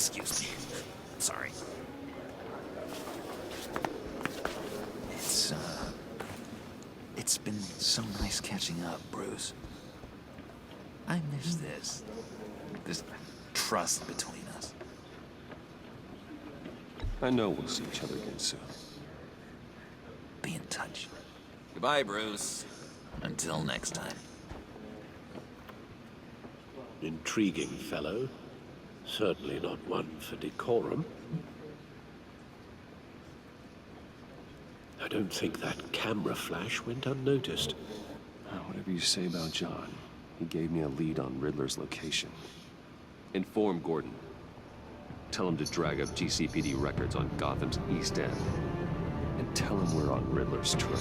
Excuse me. Sorry. It's been so nice catching up, Bruce. I miss this trust between us. I know we'll see each other again soon. Be in touch. Goodbye, Bruce. Until next time. Intriguing fellow. Certainly not one for decorum. I don't think that camera flash went unnoticed. Whatever you say about John, he gave me a lead on Riddler's location. Inform Gordon. Tell him to drag up GCPD records on Gotham's East End. And tell him we're on Riddler's trail.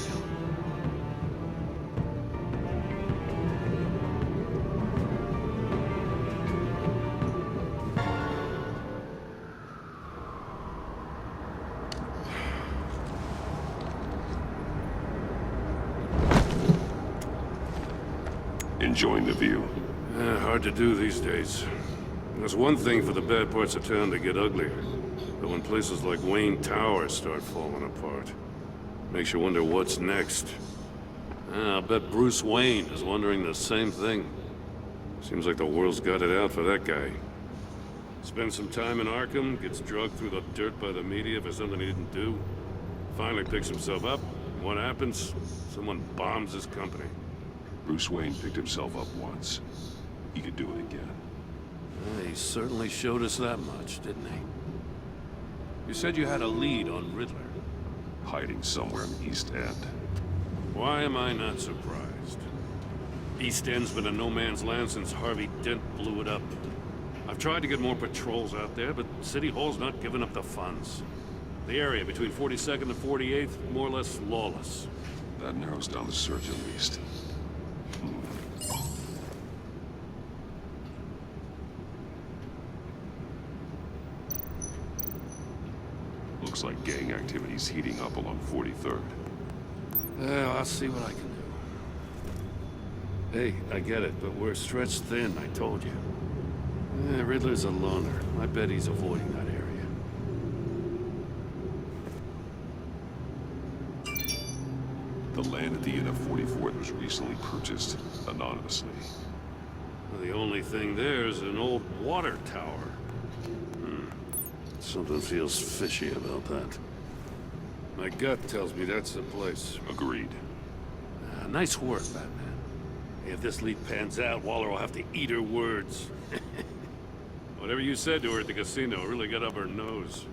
Enjoying the view. Hard to do these days. There's one thing for the bad parts of town to get uglier. But when places like Wayne Tower start falling apart, makes you wonder what's next. I'll bet Bruce Wayne is wondering the same thing. Seems like the world's got it out for that guy. Spends some time in Arkham, gets drugged through the dirt by the media for something he didn't do. Finally picks himself up. What happens? Someone bombs his company. Bruce Wayne picked himself up once. He could do it again. He certainly showed us that much, didn't he? You said you had a lead on Riddler. Hiding somewhere in the East End. Why am I not surprised? East End's been a no-man's land since Harvey Dent blew it up. I've tried to get more patrols out there, but City Hall's not giving up the funds. The area between 42nd and 48th, more or less lawless. That narrows down the search at least. Looks like gang activity's heating up along 43rd. Well, I'll see what I can do. Hey, I get it, but we're stretched thin, I told you. Riddler's a loner. I bet he's avoiding that area. The land at the end of 44th was recently purchased anonymously. Well, the only thing there is an old water tower. Something feels fishy about that. My gut tells me that's the place. Agreed. Nice work, Batman. If this lead pans out, Waller will have to eat her words. Whatever you said to her at the casino really got up her nose.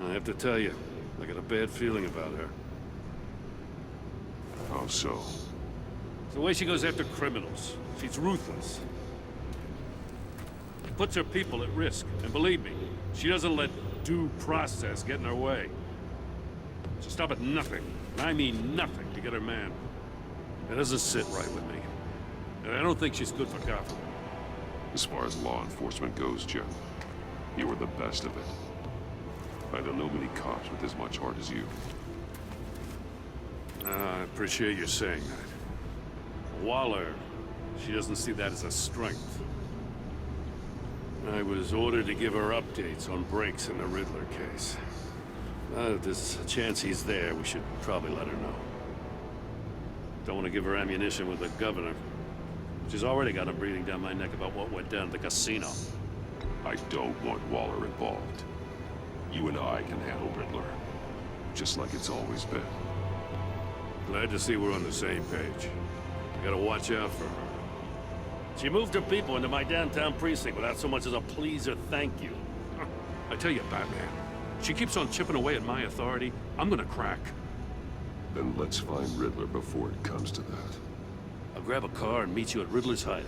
I have to tell you, I got a bad feeling about her. How so? It's the way she goes after criminals. She's ruthless. Puts her people at risk, and believe me, she doesn't let due process get in her way. She'll stop at nothing, and I mean nothing, to get her man. It doesn't sit right with me. And I don't think she's good for Gotham. As far as law enforcement goes, Jim, you were the best of it. I don't know many cops with as much heart as you. I appreciate you saying that. Waller, she doesn't see that as a strength. I was ordered to give her updates on breaks in the Riddler case. If there's a chance he's there, we should probably let her know. Don't want to give her ammunition with the governor. She's already got him breathing down my neck about what went down at the casino. I don't want Waller involved. You and I can handle Riddler, just like it's always been. Glad to see we're on the same page. We gotta watch out for her. She moved her people into my downtown precinct without so much as a please or thank you. I tell you, Batman, she keeps on chipping away at my authority. I'm gonna crack. Then let's find Riddler before it comes to that. I'll grab a car and meet you at Riddler's hideout.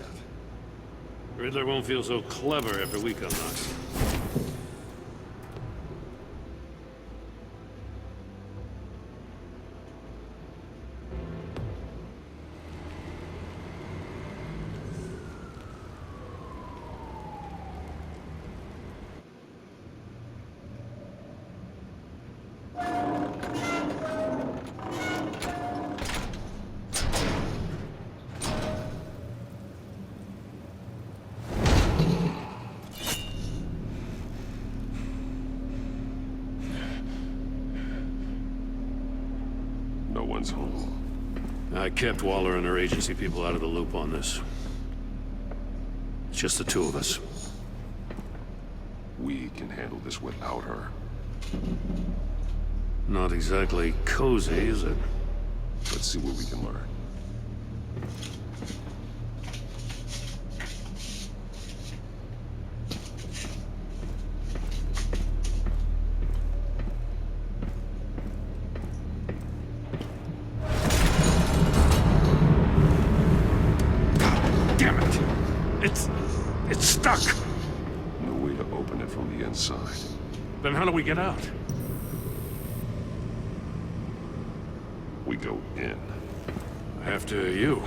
Riddler won't feel so clever after we come knocking. John's home. I kept Waller and her agency people out of the loop on this. It's just the two of us. We can handle this without her. Not exactly cozy, is it? Let's see what we can learn. Damn it! It's stuck! No way to open it from the inside. Then how do we get out? We go in. After you.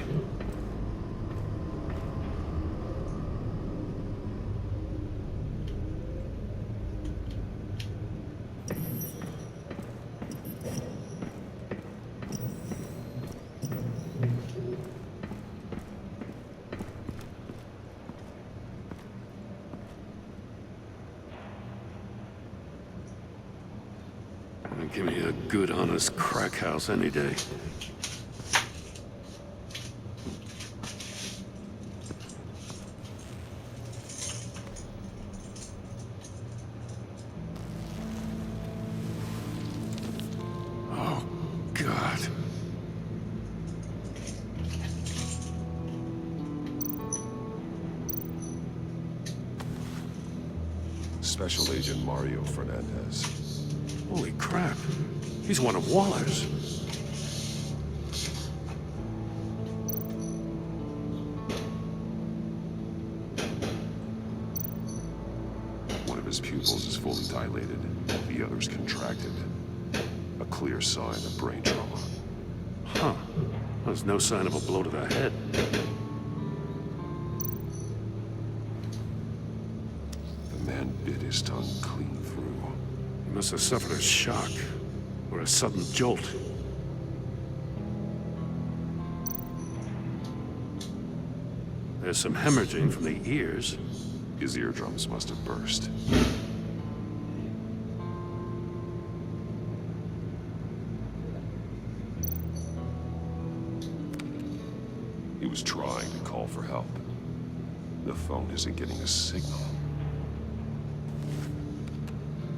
Give me a good, honest crack house any day. Oh, God. Special Agent Mario Fernandez. Holy crap. He's one of Waller's. One of his pupils is fully dilated. The other's contracted. A clear sign of brain trauma. Huh. There's no sign of a blow to the head. The man bit his tongue clean through. He must have suffered a shock, or a sudden jolt. There's some hemorrhaging from the ears. His eardrums must have burst. He was trying to call for help. The phone isn't getting a signal.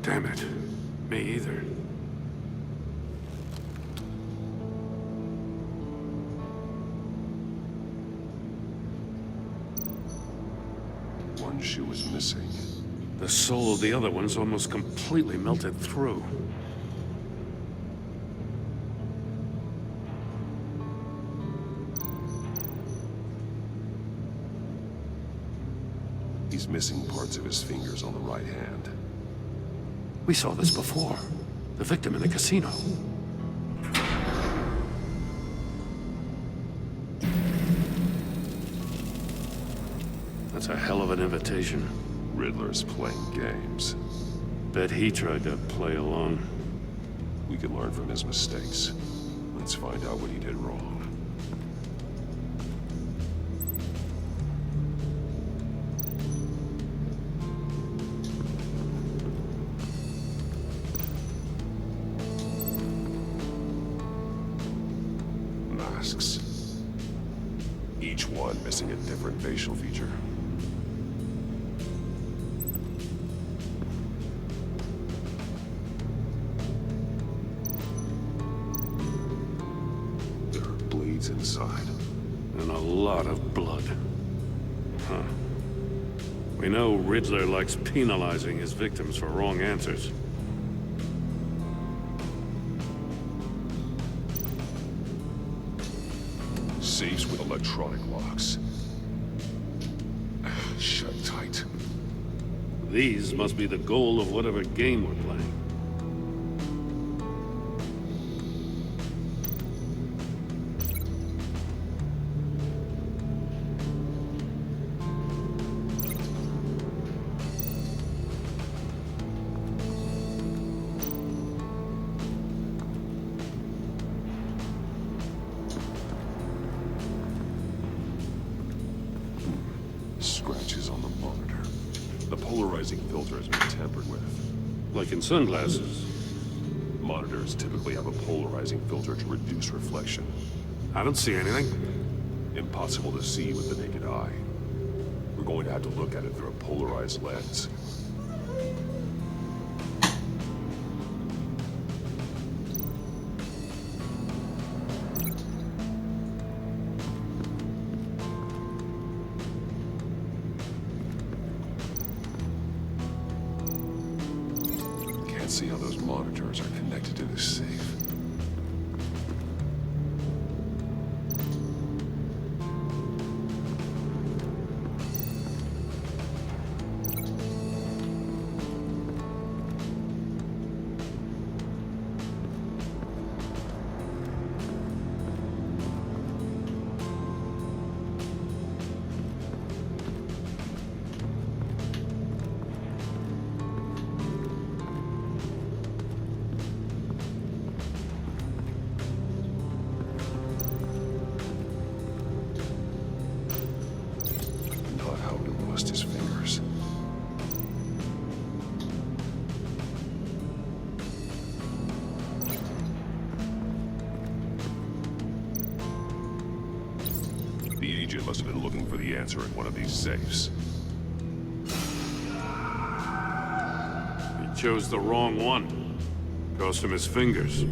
Damn it. Me either. One shoe is missing. The soul of the other one's almost completely melted through. He's missing parts of his fingers on the right hand. We saw this before. The victim in the casino. That's a hell of an invitation. Riddler's playing games. Bet he tried to play along. We could learn from his mistakes. Let's find out what he did wrong. Masks. Each one missing a different facial feature. There are bleeds inside. And a lot of blood. Huh. We know Riddler likes penalizing his victims for wrong answers. Safes with electronic locks. Shut tight. These must be the goal of whatever game we're playing. Scratches on the monitor. The polarizing filter has been tampered with. Like in sunglasses. Monitors typically have a polarizing filter to reduce reflection. I don't see anything. Impossible to see with the naked eye. We're going to have to look at it through a polarized lens. Can't see how those monitors are connected to this safe. Not how to bust his fingers. The agent must have been looking for the answer in one of these safes. He chose the wrong one. Cost him his fingers.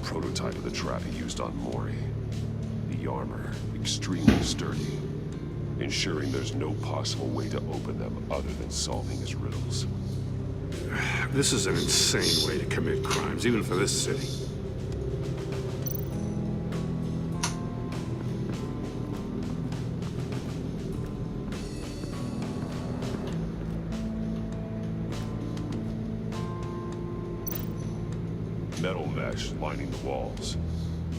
Prototype of the trap he used on Mori. The armor, extremely sturdy, ensuring there's no possible way to open them other than solving his riddles. This is an insane way to commit crimes, even for this city. Metal mesh lining the walls.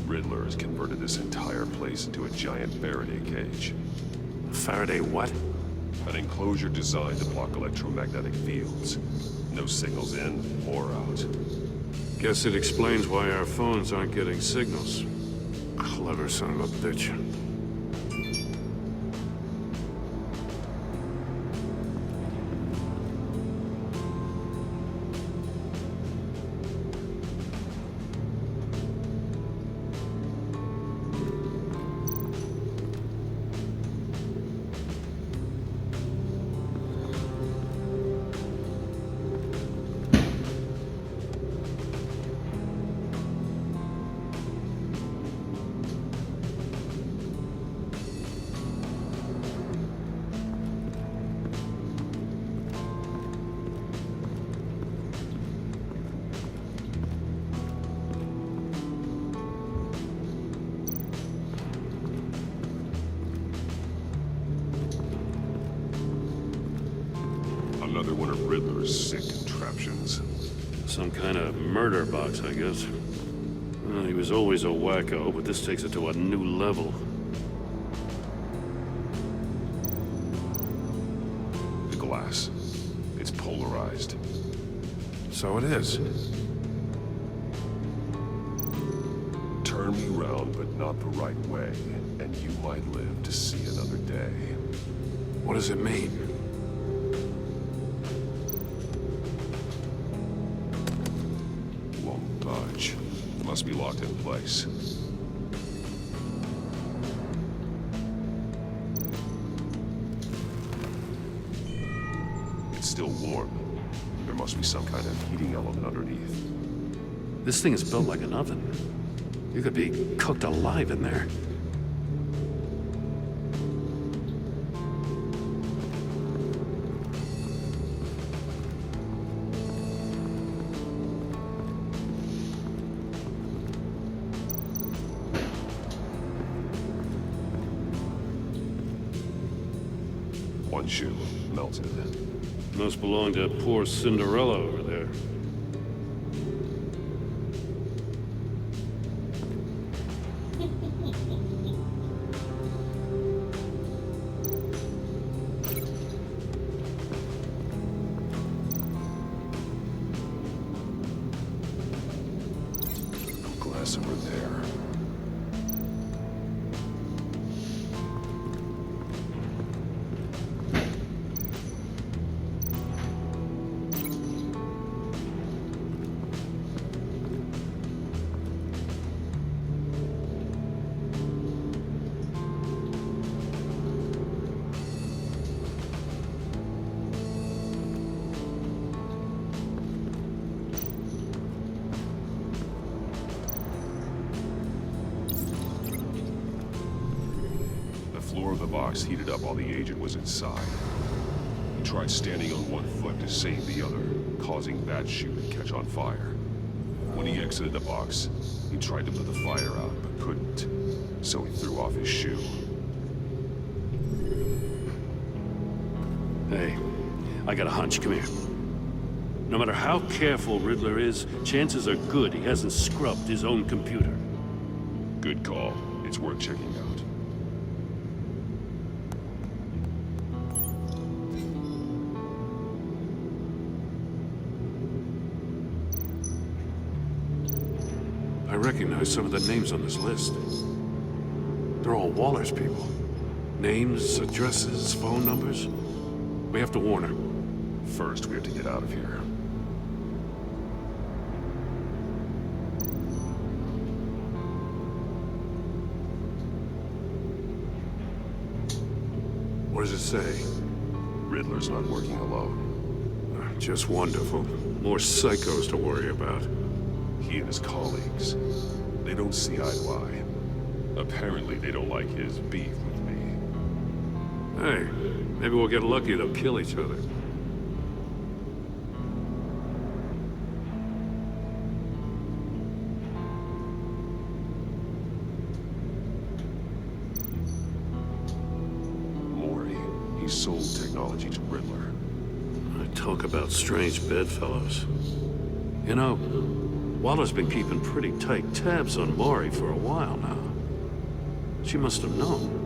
Riddler has converted this entire place into a giant Faraday cage. Faraday what? An enclosure designed to block electromagnetic fields. No signals in or out. Guess it explains why our phones aren't getting signals. Clever son of a bitch. Another one of Riddler's sick contraptions. Some kind of murder box, I guess. Well, he was always a wacko, but this takes it to a new level. The glass. It's polarized. So it is. Turn me round, but not the right way, and you might live to see another day. What does it mean? Won't budge. Must be locked in place. It's still warm. There must be some kind of heating element underneath. This thing is built like an oven. You could be cooked alive in there. One shoe melted. Must belong to poor Cinderella over there. floor of the box heated up while the agent was inside. He tried standing on one foot to save the other, causing that shoe to catch on fire. When he exited the box, he tried to put the fire out, but couldn't, so he threw off his shoe. Hey, I got a hunch. Come here. No matter how careful Riddler is, chances are good he hasn't scrubbed his own computer. Good call. It's worth checking out. I recognize some of the names on this list. They're all Waller's people. Names, addresses, phone numbers. We have to warn her. First, we have to get out of here. What does it say? Riddler's not working alone. Just wonderful. More psychos to worry about. He and his colleagues, they don't see eye to eye. Apparently, they don't like his beef with me. Hey, maybe we'll get lucky they'll kill each other. Maury, he sold technology to Riddler. Talk about strange bedfellows. You know, Waller's been keeping pretty tight tabs on Maury for a while now. She must have known.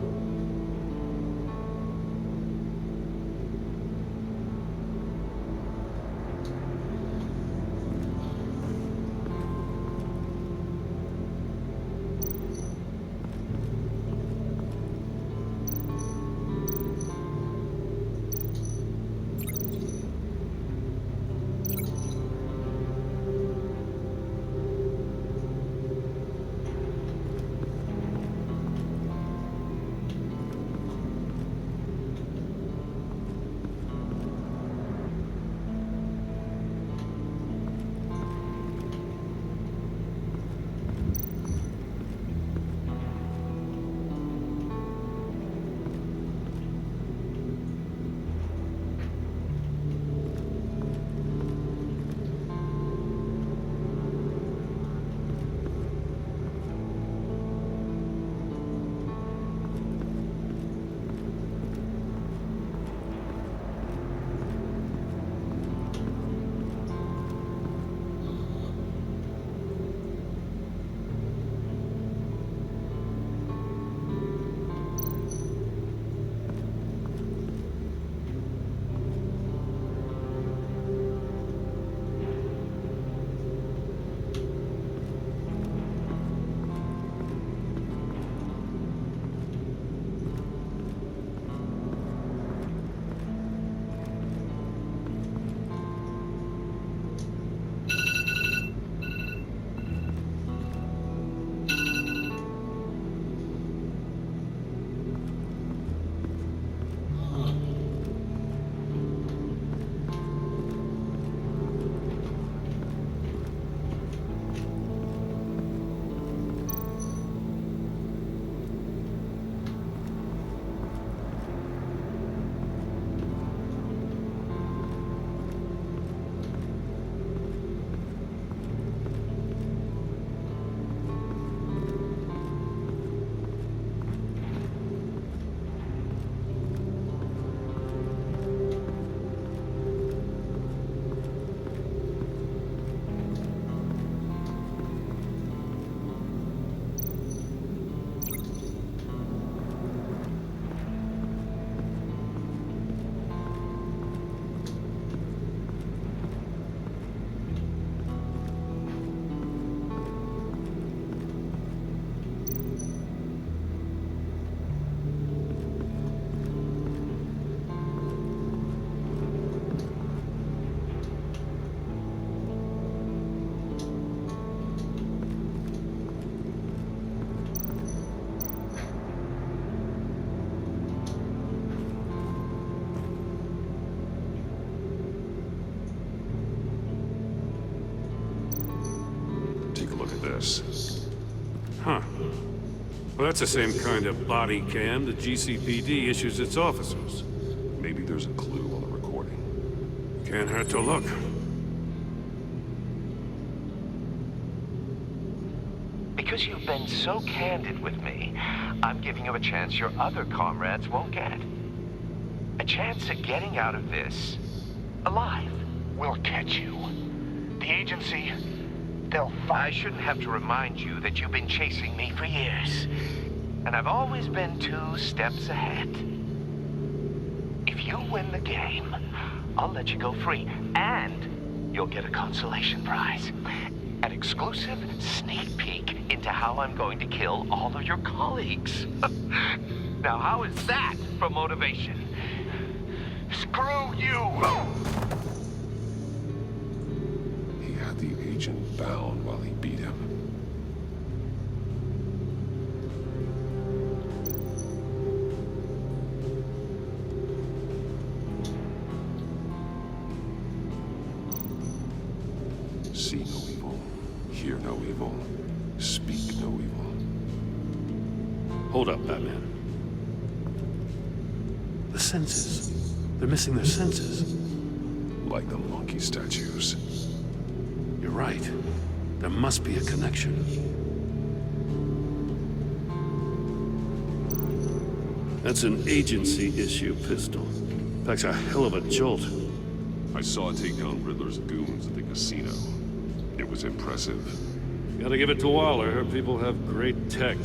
Take a look at this. Huh. that's the same kind of body cam the GCPD issues its officers. Maybe there's a clue on the recording. Can't hurt to look. Because you've been so candid with me, I'm giving you a chance your other comrades won't get. A chance at getting out of this alive. We'll catch you. The agency, they'll I find shouldn't have to remind you that you've been chasing me for years. And I've always been 2 steps ahead. If you win the game, I'll let you go free. And you'll get a consolation prize. An exclusive sneak peek into how I'm going to kill all of your colleagues. Now, how is that for motivation? Screw you! He had the agent bound while he beat him. See no evil, hear no evil, speak no evil. Hold up, Batman. The senses. They're missing their senses. Like the monkey statues. You're right. There must be a connection. That's an agency issue pistol. Packs a hell of a jolt. I saw it take down Riddler's goons at the casino. It was impressive. Gotta give it to Waller. Her people have great tech.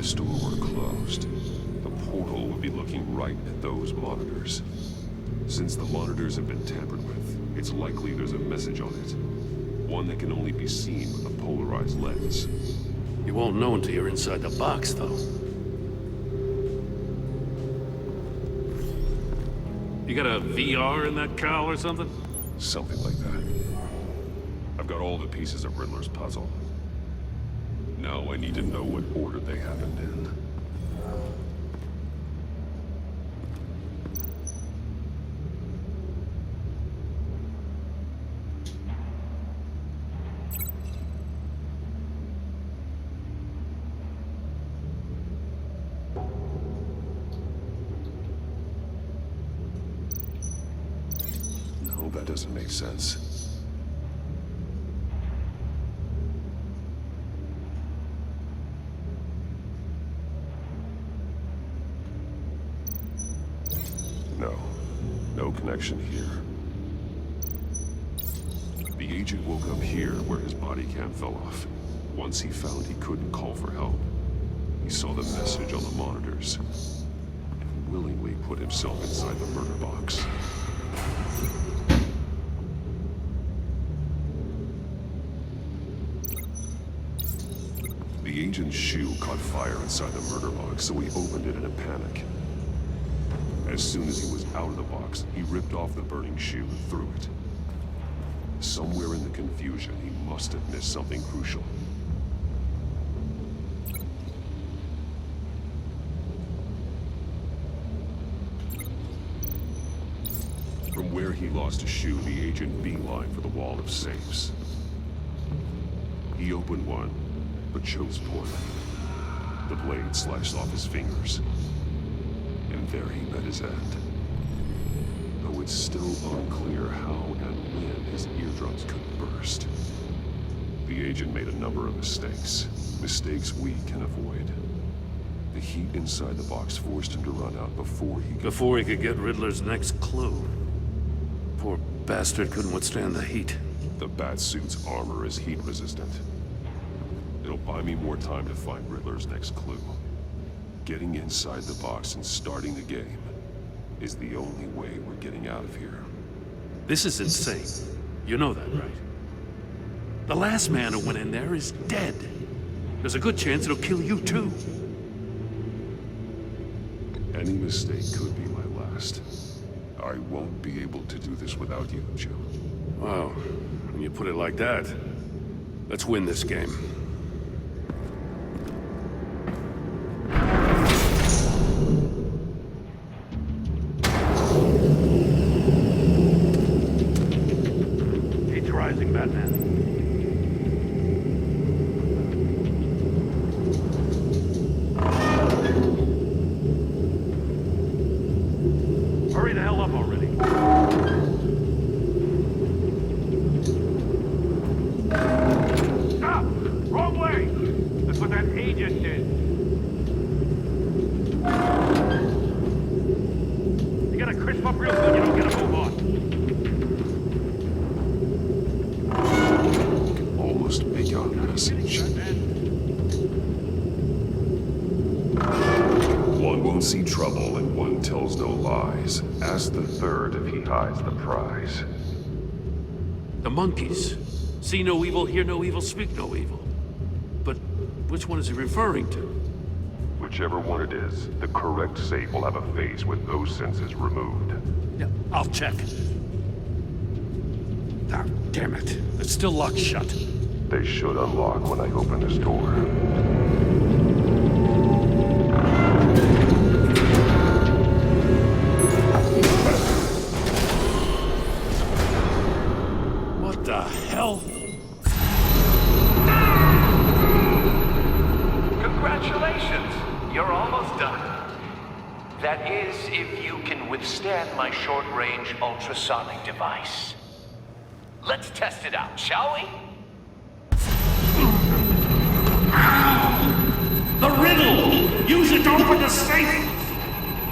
this door were closed, the portal would be looking right at those monitors. Since the monitors have been tampered with, it's likely there's a message on it. One that can only be seen with a polarized lens. You won't know until you're inside the box, though. You got a VR in that cowl or something? Something like that. I've got all the pieces of Riddler's puzzle. Now I need to know what order they happened in. No, that doesn't make sense. No connection here. The agent woke up here where his body cam fell off. Once he found he couldn't call for help, he saw the message on the monitors and willingly put himself inside the murder box. The agent's shoe caught fire inside the murder box, so he opened it in a panic. As soon as he was out of the box, he ripped off the burning shoe and threw it. Somewhere in the confusion, he must have missed something crucial. From where he lost a shoe, the agent beelined for the wall of safes. He opened one, but chose poorly. The blade slashed off his fingers. And there he met his end. Though it's still unclear how and when his eardrums could burst. The agent made a number of mistakes. Mistakes we can avoid. The heat inside the box forced him to run out before he could get Riddler's next clue. Poor bastard couldn't withstand the heat. The Batsuit's armor is heat resistant. It'll buy me more time to find Riddler's next clue. Getting inside the box and starting the game is the only way we're getting out of here. This is insane. You know that, right? The last man who went in there is dead. There's a good chance it'll kill you too. Any mistake could be my last. I won't be able to do this without you, Joe. Wow, when you put it like that, let's win this game. See trouble and one tells no lies. Ask the third if he hides the prize. The monkeys. See no evil, hear no evil, speak no evil. But which one is he referring to? Whichever one it is, the correct safe will have a face with those senses removed. Yeah, I'll check. Ah, damn it. It's still locked shut. They should unlock when I open this door. Congratulations! You're almost done. That is, if you can withstand my short-range ultrasonic device. Let's test it out, shall we? The riddle! Use it to open the safe!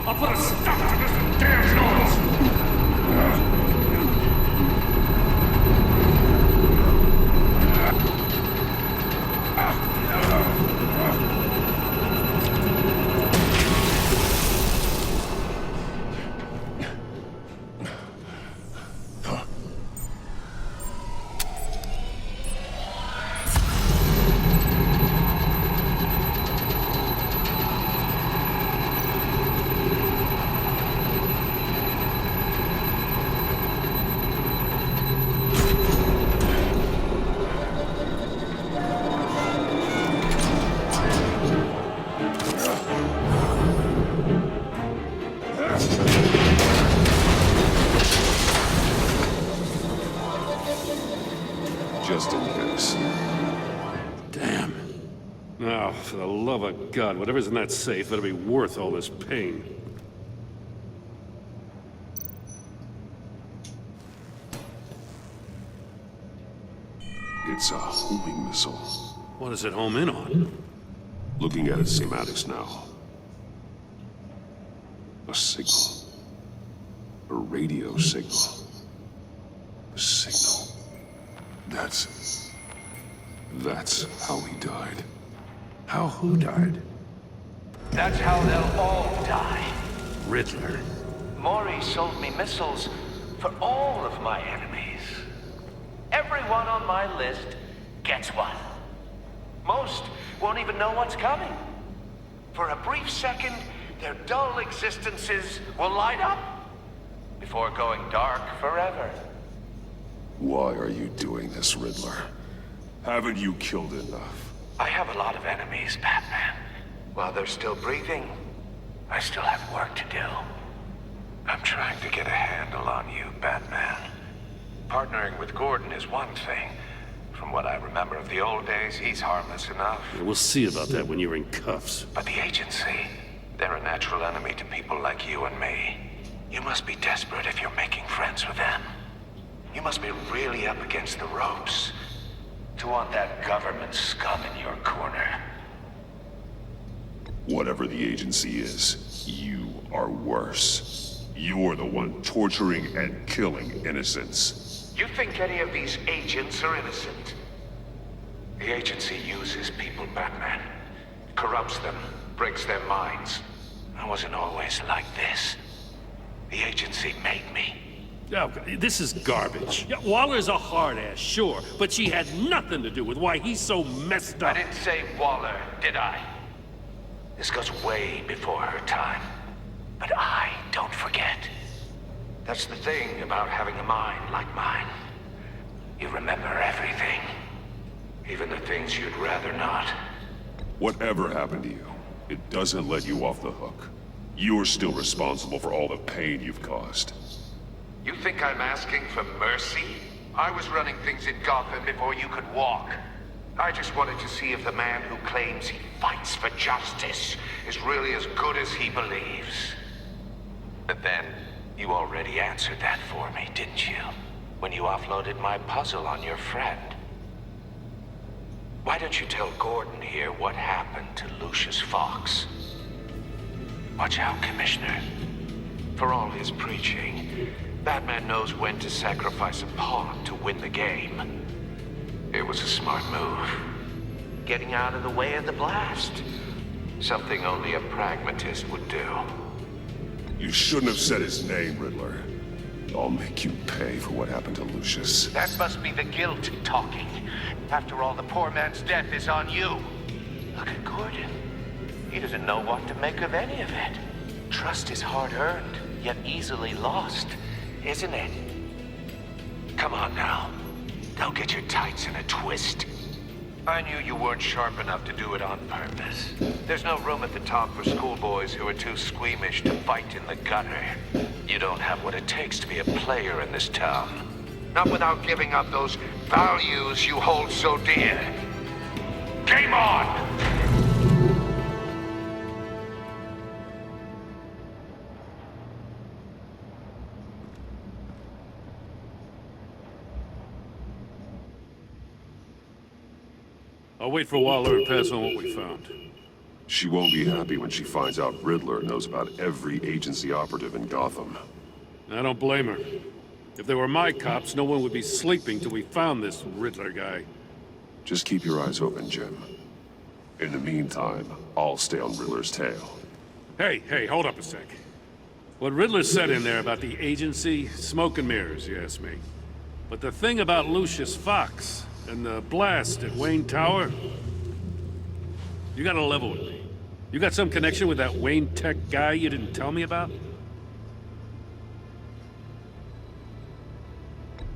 I'll put a stop to this damn noise! For the love of God, whatever's in that safe better be worth all this pain. It's a homing missile. What does it home in on? Looking at its schematics now. A signal. A radio signal. A signal. That's how he died. How who died? That's how they'll all die. Riddler. Maury sold me missiles for all of my enemies. Everyone on my list gets one. Most won't even know what's coming. For a brief second, their dull existences will light up before going dark forever. Why are you doing this, Riddler? Haven't you killed enough? I have a lot of enemies, Batman. While they're still breathing, I still have work to do. I'm trying to get a handle on you, Batman. Partnering with Gordon is one thing. From what I remember of the old days, he's harmless enough. Yeah, we'll see about that when you're in cuffs. But the agency, they're a natural enemy to people like you and me. You must be desperate if you're making friends with them. You must be really up against the ropes to want that government scum in your corner. Whatever the agency is, you are worse. You're the one torturing and killing innocents. You think any of these agents are innocent? The agency uses people, Batman. Corrupts them, breaks their minds. I wasn't always like this. The agency made me. Oh, this is garbage. Yeah, Waller's a hard-ass, sure, but she had nothing to do with why he's so messed I up. didn't say Waller, did I? This goes way before her time. But I don't forget. That's the thing about having a mind like mine. You remember everything. Even the things you'd rather not. Whatever happened to you, it doesn't let you off the hook. You're still responsible for all the pain you've caused. You think I'm asking for mercy? I was running things in Gotham before you could walk. I just wanted to see if the man who claims he fights for justice is really as good as he believes. But then, you already answered that for me, didn't you? When you offloaded my puzzle on your friend. Why don't you tell Gordon here what happened to Lucius Fox? Watch out, Commissioner. For all his preaching, Batman knows when to sacrifice a pawn to win the game. It was a smart move. Getting out of the way of the blast. Something only a pragmatist would do. You shouldn't have said his name, Riddler. I'll make you pay for what happened to Lucius. That must be the guilt talking. After all, the poor man's death is on you. Look at Gordon. He doesn't know what to make of any of it. Trust is hard-earned, yet easily lost, isn't it? Come on now. Don't get your tights in a twist. I knew you weren't sharp enough to do it on purpose. There's no room at the top for schoolboys who are too squeamish to fight in the gutter. You don't have what it takes to be a player in this town. Not without giving up those values you hold so dear. Game on! I'll wait for Waller and pass on what we found. She won't be happy when she finds out Riddler knows about every agency operative in Gotham. I don't blame her. If they were my cops, no one would be sleeping till we found this Riddler guy. Just keep your eyes open, Jim. In the meantime, I'll stay on Riddler's tail. Hey, hold up a sec. What Riddler said in there about the agency, smoke and mirrors, you ask me. But the thing about Lucius Fox and the blast at Wayne Tower, you gotta level with me. You got some connection with that Wayne Tech guy you didn't tell me about?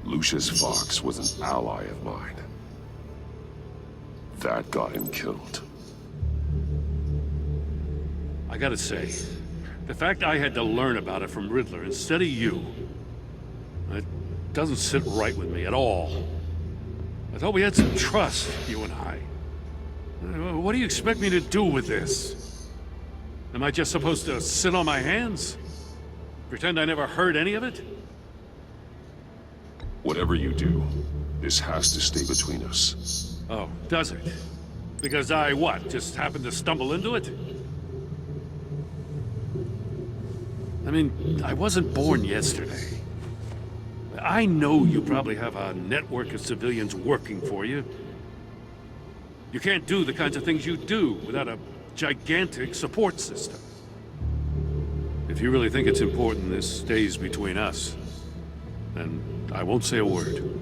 Lucius Fox was an ally of mine. That got him killed. I gotta say, the fact I had to learn about it from Riddler instead of you, it doesn't sit right with me at all. I thought we had some trust, you and I. What do you expect me to do with this? Am I just supposed to sit on my hands? Pretend I never heard any of it? Whatever you do, this has to stay between us. Oh, does it? Because I, what, just happened to stumble into it? I mean, I wasn't born yesterday. I know you probably have a network of civilians working for you. You can't do the kinds of things you do without a gigantic support system. If you really think it's important this stays between us, then I won't say a word.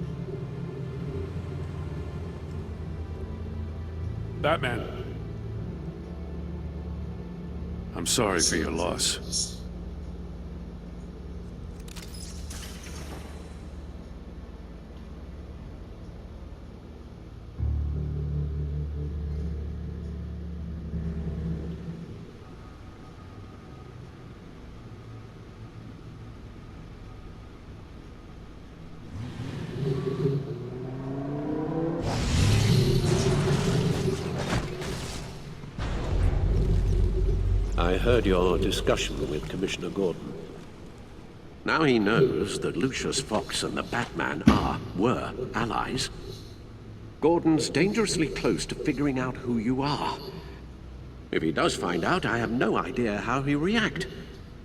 Batman. I'm sorry for your loss. I heard your discussion with Commissioner Gordon. Now he knows that Lucius Fox and the Batman were allies. Gordon's dangerously close to figuring out who you are. If he does find out, I have no idea how he'll react.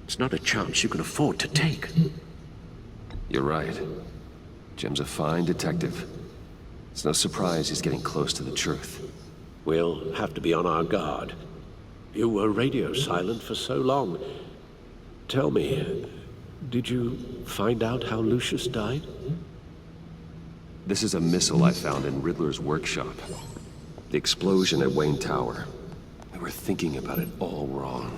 It's not a chance you can afford to take. You're right. Jim's a fine detective. It's no surprise he's getting close to the truth. We'll have to be on our guard. You were radio silent for so long. Tell me, did you find out how Lucius died? This is a missile I found in Riddler's workshop. The explosion at Wayne Tower. We were thinking about it all wrong.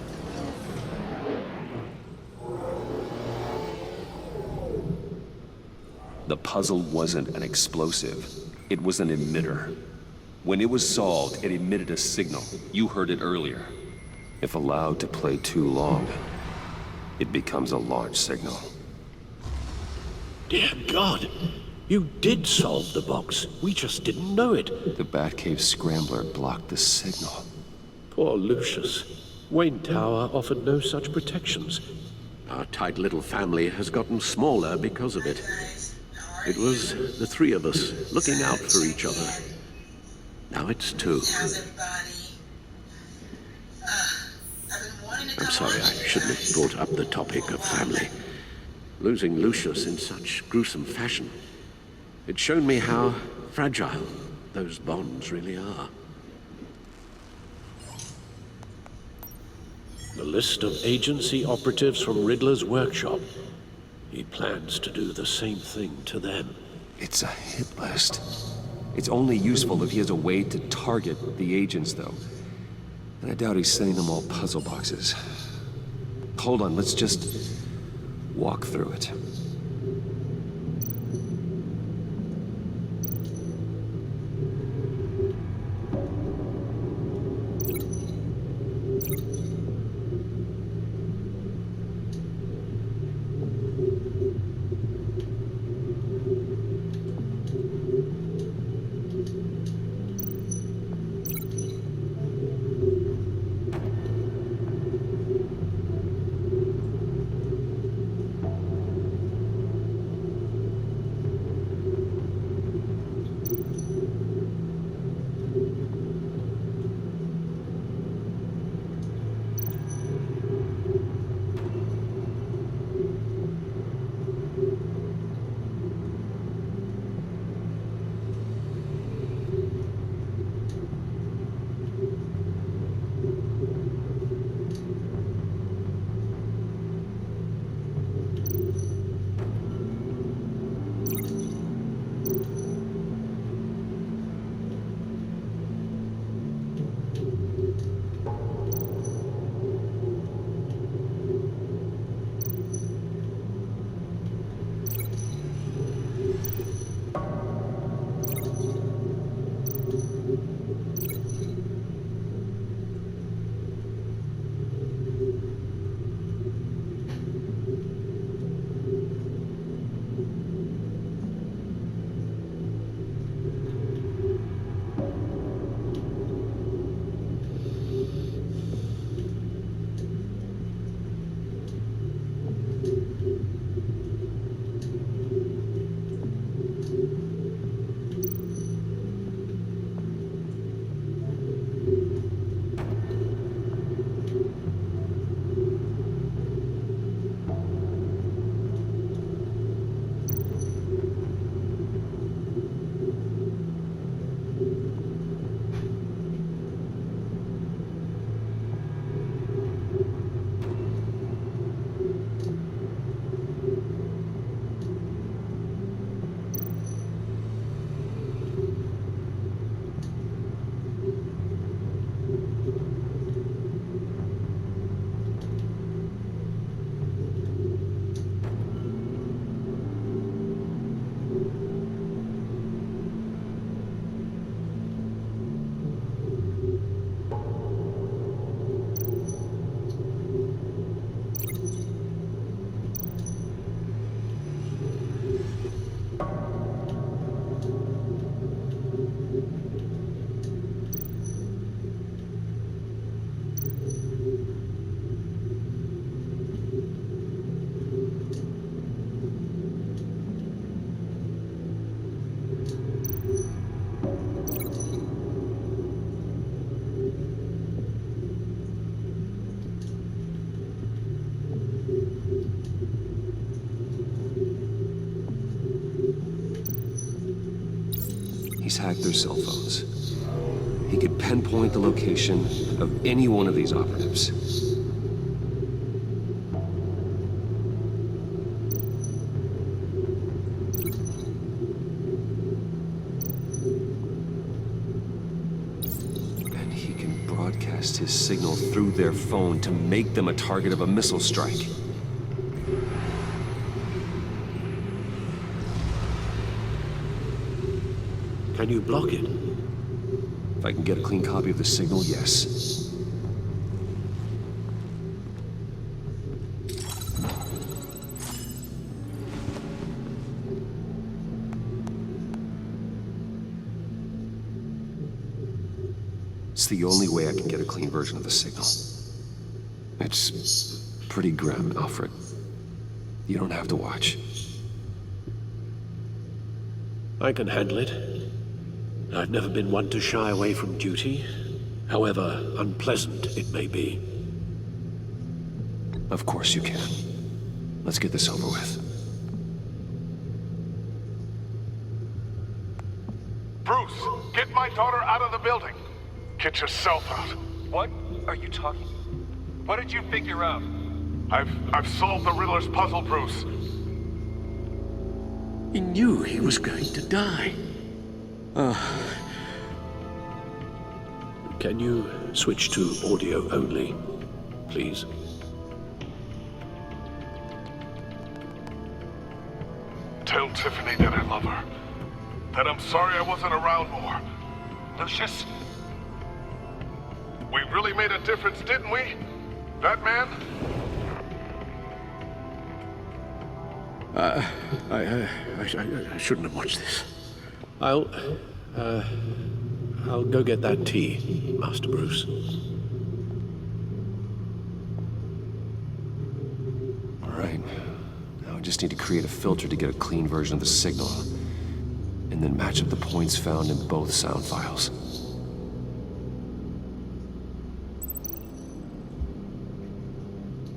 The puzzle wasn't an explosive. It was an emitter. When it was solved, it emitted a signal. You heard it earlier. If allowed to play too long, it becomes a launch signal. Dear God! You did solve the box. We just didn't know it. The Batcave scrambler blocked the signal. Poor Lucius. Wayne Tower offered no such protections. Our tight little family has gotten smaller because of it. It was the three of us looking out for each other. Now it's two. How's everybody? I've been wanting to I'm come sorry, on I to you shouldn't have guys. brought up the topic of family. Losing Lucius in such gruesome fashion. It's shown me how fragile those bonds really are. The list of agency operatives from Riddler's workshop. He plans to do the same thing to them. It's a hit list. It's only useful if he has a way to target the agents, though. And I doubt he's sending them all puzzle boxes. Hold on, let's just walk through it. He's hacked their cell phones. He could pinpoint the location of any one of these operatives. And he can broadcast his signal through their phone to make them a target of a missile strike. Can you block it? If I can get a clean copy of the signal, yes. It's the only way I can get a clean version of the signal. It's pretty grim, Alfred. You don't have to watch. I can handle it. I've never been one to shy away from duty, however unpleasant it may be. Of course you can. Let's get this over with. Bruce, get my daughter out of the building. Get yourself out. What are you talking? What did you figure out? I've solved the Riddler's puzzle, Bruce. He knew he was going to die. Can you switch to audio only, please? Tell Tiffany that I love her. That I'm sorry I wasn't around more. Lucius? We really made a difference, didn't we? That man? I shouldn't have watched this. I'll go get that tea, Master Bruce. All right. Now I just need to create a filter to get a clean version of the signal, and then match up the points found in both sound files.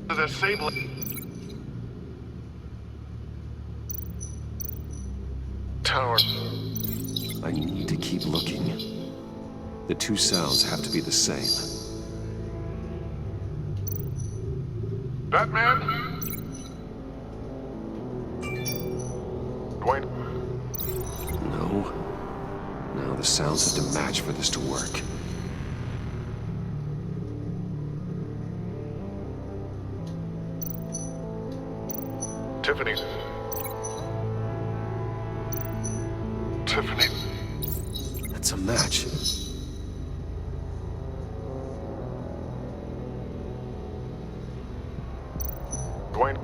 The same. Tower. I need to keep looking. The two sounds have to be the same. That man? Dwayne. No. No, the sounds have to match for this to work. Tiffany. Tiffany. That's a match. Dwayne.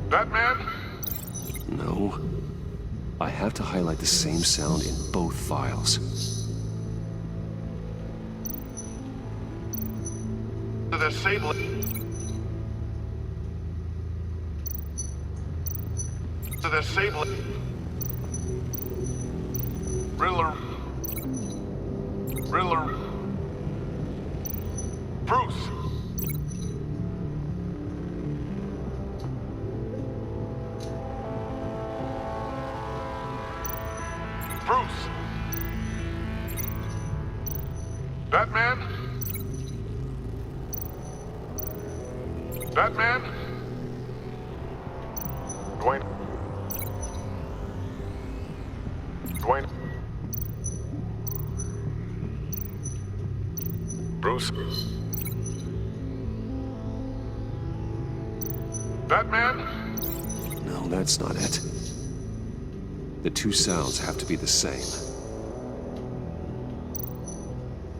That man? No. I have to highlight the same sound in both files. The same. The same. Riddler. Riddler. Bruce. Bruce. Batman? Batman? Dwayne. Dwayne. Bruce. Batman? No, that's not it. The two sounds have to be the same.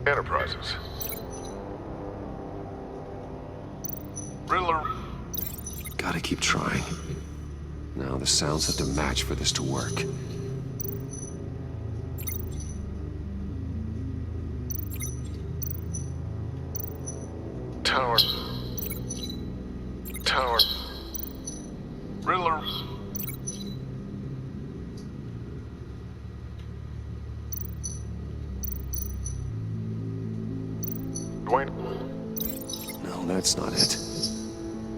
Enterprises. Riddler. Gotta keep trying. Now the sounds have to match for this to work. Tower. Tower. Riddler. Dwayne. No, that's not it.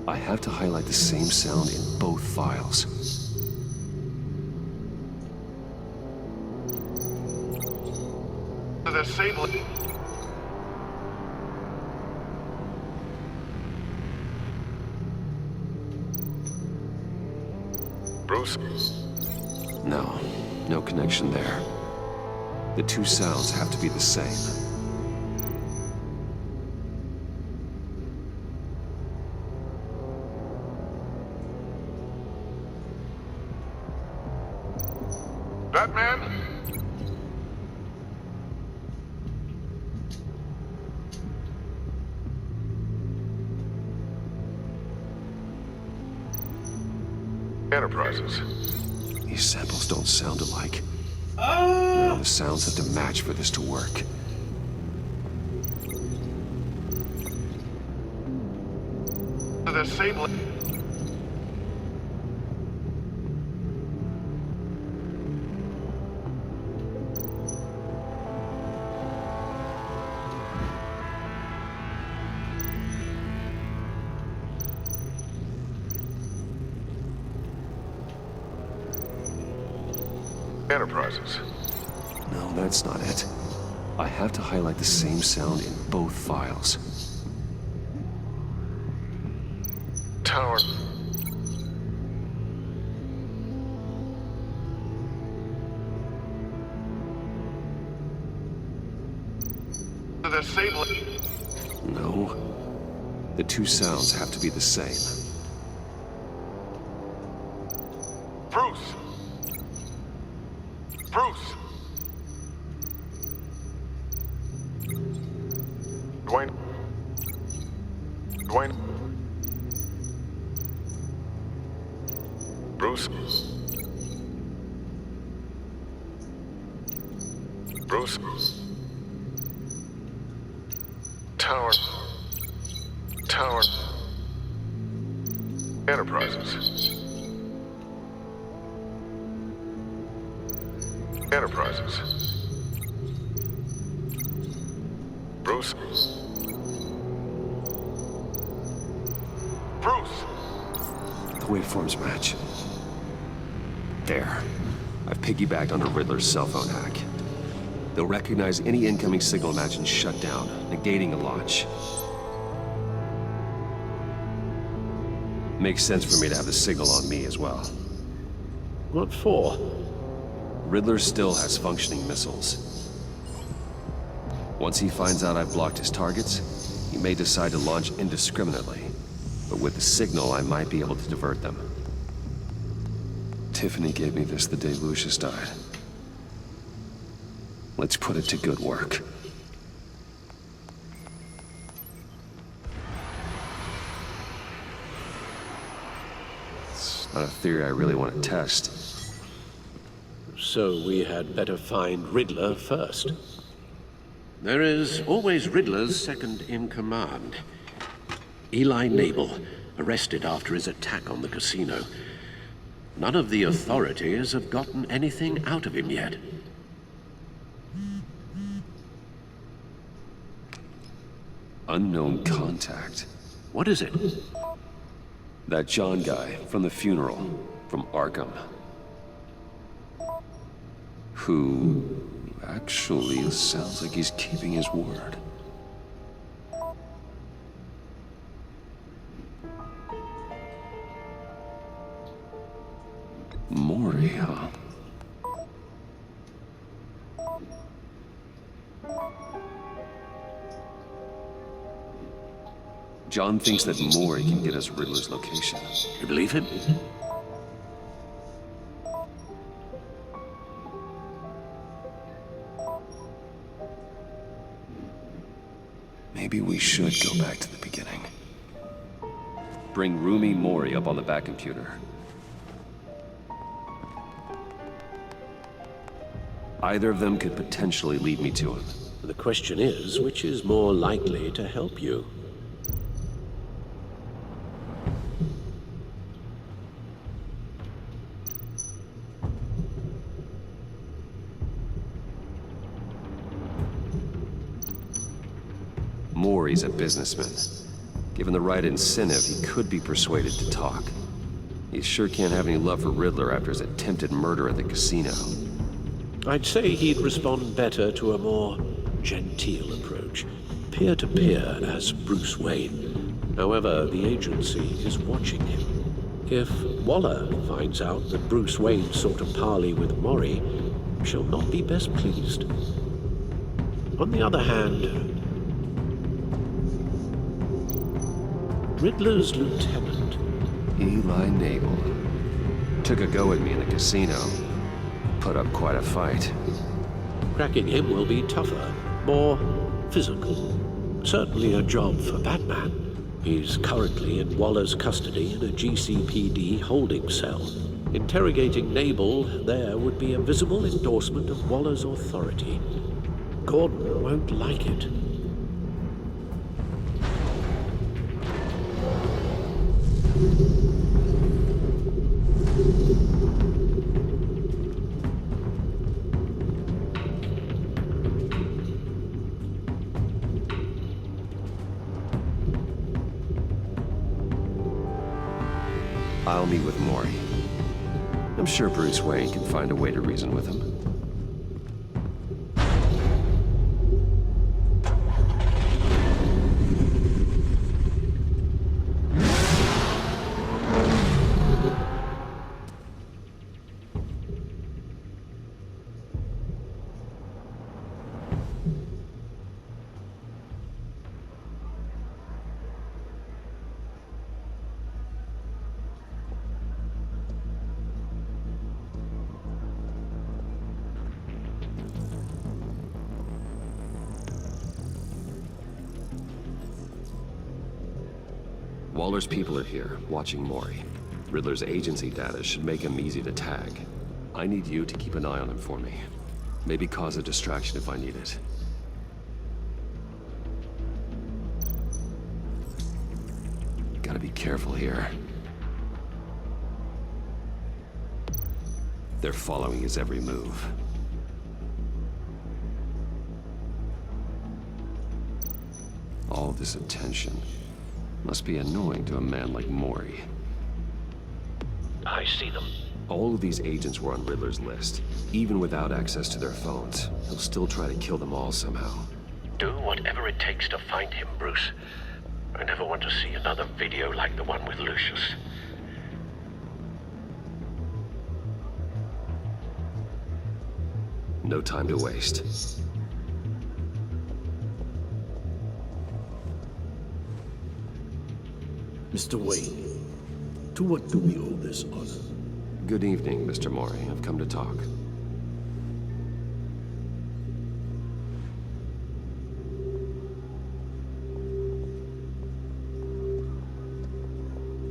I have to highlight the same sound in both files. the same... Bruce? No, no connection there. The two sounds have to be the same. Batman? Enterprises. These samples don't sound alike. The sounds have to match for this to work. The same... Enterprises. No, that's not it. I have to highlight the same sound in both files. Tower. The same... No. The two sounds have to be the same. Bruce! Bruce! Dwayne? Dwayne? Bruce? Bruce? Tower. Tower. Enterprises. Enterprises. Bruce? Bruce! The waveforms match. There. I've piggybacked onto Riddler's cell phone hack. They'll recognize any incoming signal match and shut down, negating a launch. Makes sense for me to have the signal on me as well. What for? Riddler still has functioning missiles. Once he finds out I've blocked his targets, he may decide to launch indiscriminately. But with the signal, I might be able to divert them. Tiffany gave me this the day Lucius died. Let's put it to good work. It's not a theory I really want to test. So we had better find Riddler first. There is always Riddler's second in command. Eli Nabel, arrested after his attack on the casino. None of the authorities have gotten anything out of him yet. Unknown contact. What is it? That John guy from the funeral, from Arkham. Who actually sounds like he's keeping his word. Maury, huh? John thinks that Maury can get us Riddler's location. You believe him? Maybe we should go back to the beginning. Bring Roomy Maury up on the back computer. Either of them could potentially lead me to him. The question is, which is more likely to help you? Maury's a businessman. Given the right incentive, he could be persuaded to talk. He sure can't have any love for Riddler after his attempted murder at the casino. I'd say he'd respond better to a more genteel approach, peer-to-peer as Bruce Wayne. However, the agency is watching him. If Waller finds out that Bruce Wayne sought a parley with Mori, she'll not be best pleased. On the other hand, Riddler's lieutenant, Eli Nabel. Took a go at me in the casino. Put up quite a fight. cracking him will be tougher, more physical. Certainly a job for Batman. He's currently in Waller's custody in a GCPD holding cell. Interrogating Nabel there would be a visible endorsement of Waller's authority. Gordon won't like it. I'll meet with Mori. I'm sure Bruce Wayne can find a way to reason with him. Waller's people are here, watching Mori. Riddler's agency data should make him easy to tag. I need you to keep an eye on him for me. Maybe cause a distraction if I need it. Gotta be careful here. They're following his every move. All this attention must be annoying to a man like Mori. I see them. All of these agents were on Riddler's list. Even without access to their phones, he'll still try to kill them all somehow. Do whatever it takes to find him, Bruce. I never want to see another video like the one with Lucius. No time to waste. Mr. Wayne, to what do we owe this honor? Good evening, Mr. Mori. I've come to talk.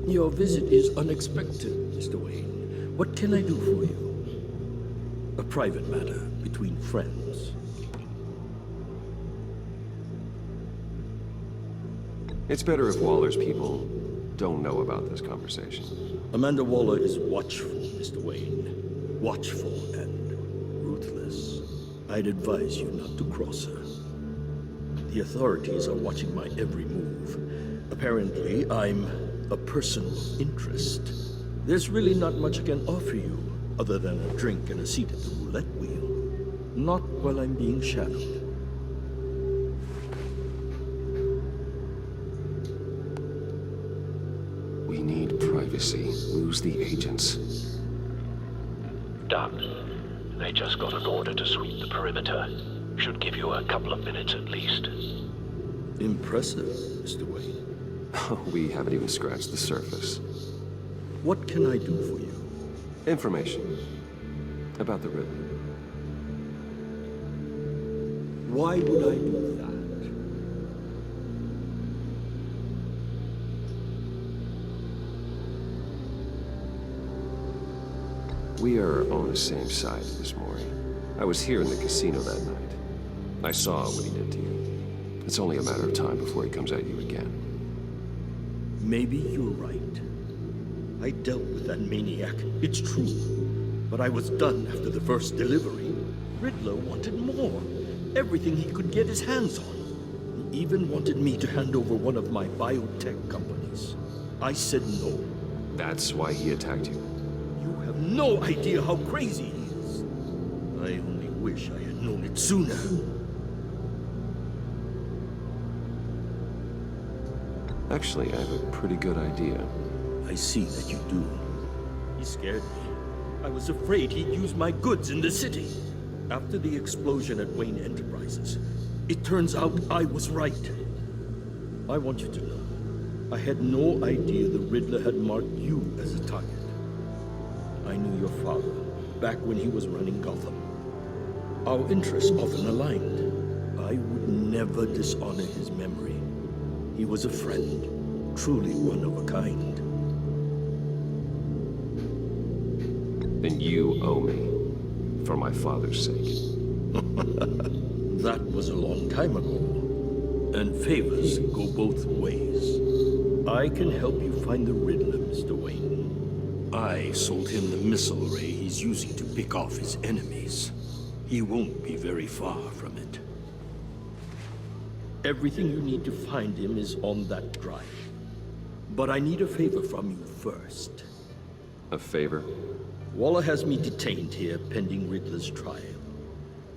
Your visit is unexpected, Mr. Wayne. What can I do for you? A private matter between friends. It's better if Waller's people don't know about this conversation. Amanda Waller is watchful, Mr. Wayne. Watchful and ruthless. I'd advise you not to cross her. The authorities are watching my every move. Apparently, I'm a person of interest. There's really not much I can offer you, other than a drink and a seat at the roulette wheel. Not while I'm being shadowed. We need privacy. Lose the agents. Done. They just got an order to sweep the perimeter. Should give you a couple of minutes at least. Impressive, Mr. Wayne. We haven't even scratched the surface. What can I do for you? Information about the Riddler. Why would I do that? We are on the same side, Miss Mori. I was here in the casino that night. I saw what he did to you. It's only a matter of time before he comes at you again. Maybe you're right. I dealt with that maniac, it's true. But I was done after the first delivery. Riddler wanted more. Everything he could get his hands on. He even wanted me to hand over one of my biotech companies. I said no. That's why he attacked you. You have no idea how crazy he is. I only wish I had known it sooner. Actually, I have a pretty good idea. I see that you do. He scared me. I was afraid he'd use my goods in the city. After the explosion at Wayne Enterprises, it turns out I was right. I want you to know, I had no idea the Riddler had marked you as a target. I knew your father back when he was running Gotham. Our interests often aligned. I would never dishonor his memory. He was a friend, truly one of a kind. Then you owe me, for my father's sake. That was a long time ago, and favors go both ways. I can help you find the Riddler, Mr. Wayne. I sold him the missile array he's using to pick off his enemies. He won't be very far from it. Everything you need to find him is on that drive. But I need a favor from you first. A favor? Waller has me detained here pending Riddler's trial.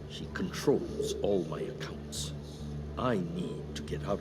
She controls all my accounts. I need to get out of